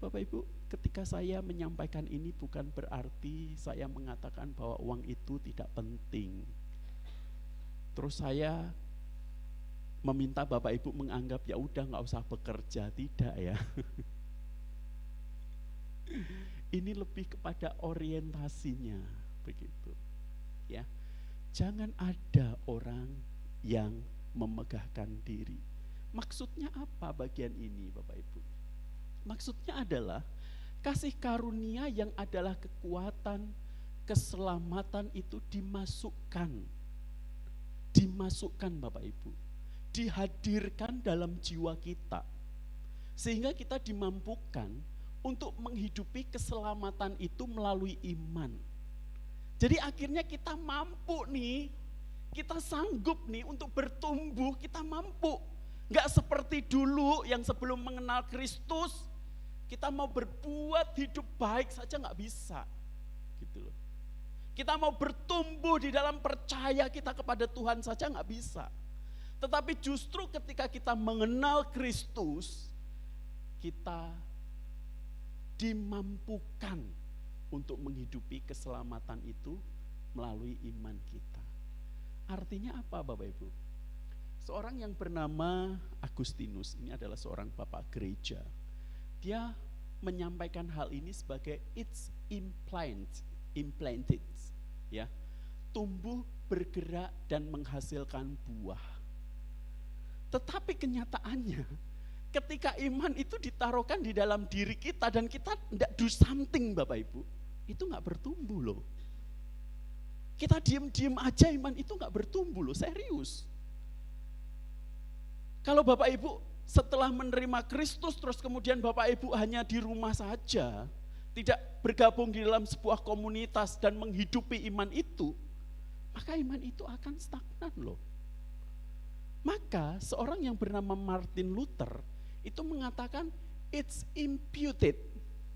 Bapak Ibu, ketika saya menyampaikan ini bukan berarti saya mengatakan bahwa uang itu tidak penting. Terus saya meminta Bapak Ibu menganggap ya udah nggak usah bekerja, tidak ya. Ini lebih kepada orientasinya begitu. Ya. Jangan ada orang yang memegahkan diri. Maksudnya apa bagian ini Bapak Ibu? Maksudnya adalah kasih karunia yang adalah kekuatan, keselamatan itu dimasukkan Bapak Ibu, dihadirkan dalam jiwa kita, sehingga kita dimampukan untuk menghidupi keselamatan itu melalui iman. Jadi akhirnya kita mampu nih, kita sanggup nih untuk bertumbuh, kita mampu. Gak seperti dulu yang sebelum mengenal Kristus, kita mau berbuat hidup baik saja gak bisa. Gitu loh. Kita mau bertumbuh di dalam percaya kita kepada Tuhan saja gak bisa. Tetapi justru ketika kita mengenal Kristus, kita dimampukan untuk menghidupi keselamatan itu melalui iman kita. Artinya apa Bapak Ibu? Seorang yang bernama Agustinus, ini adalah seorang bapak gereja. Dia menyampaikan hal ini sebagai it's implanted, ya, tumbuh, bergerak dan menghasilkan buah. Tetapi kenyataannya, ketika iman itu ditaruhkan di dalam diri kita dan kita tidak do something Bapak Ibu, itu gak bertumbuh loh. Kita diem-diem aja iman itu gak bertumbuh loh, serius. Kalau Bapak Ibu setelah menerima Kristus terus kemudian Bapak Ibu hanya di rumah saja, tidak bergabung di dalam sebuah komunitas dan menghidupi iman itu, maka iman itu akan stagnan loh. Maka seorang yang bernama Martin Luther itu mengatakan it's imputed,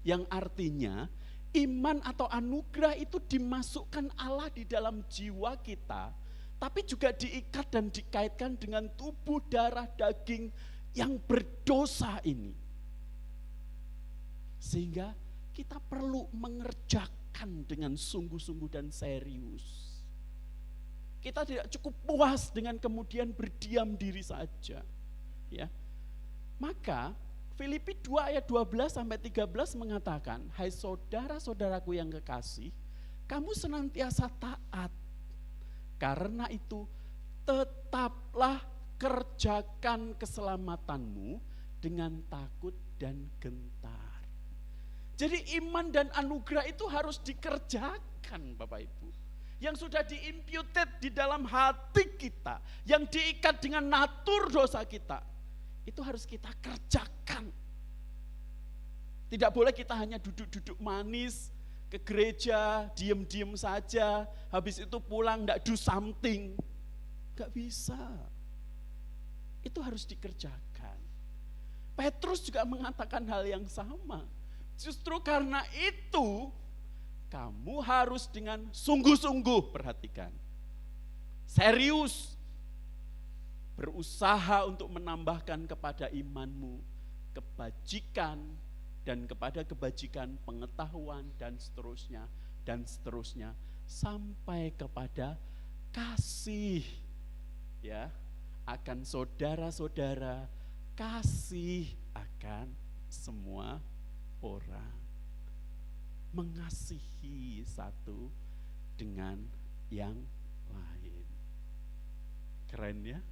yang artinya iman atau anugerah itu dimasukkan Allah di dalam jiwa kita, tapi juga diikat dan dikaitkan dengan tubuh, darah, daging yang berdosa ini. Sehingga kita perlu mengerjakan dengan sungguh-sungguh dan serius. Kita tidak cukup puas dengan kemudian berdiam diri saja. Ya. Maka Filipi 2 ayat 12 sampai 13 mengatakan, hai saudara-saudaraku yang kekasih, kamu senantiasa taat. Karena itu tetaplah kerjakan keselamatanmu dengan takut dan gentar. Jadi iman dan anugerah itu harus dikerjakan Bapak Ibu. Yang sudah diimputed di dalam hati kita, yang diikat dengan natur dosa kita, itu harus kita kerjakan. Tidak boleh kita hanya duduk-duduk manis ke gereja, diem-diem saja, habis itu pulang enggak do something. Enggak bisa. Itu harus dikerjakan. Petrus juga mengatakan hal yang sama. Justru karena itu, kamu harus dengan sungguh-sungguh, perhatikan, serius, berusaha untuk menambahkan kepada imanmu kebajikan, dan kepada kebajikan pengetahuan dan seterusnya sampai kepada kasih, ya, akan saudara-saudara, kasih akan semua orang, mengasihi satu dengan yang lain. Keren ya?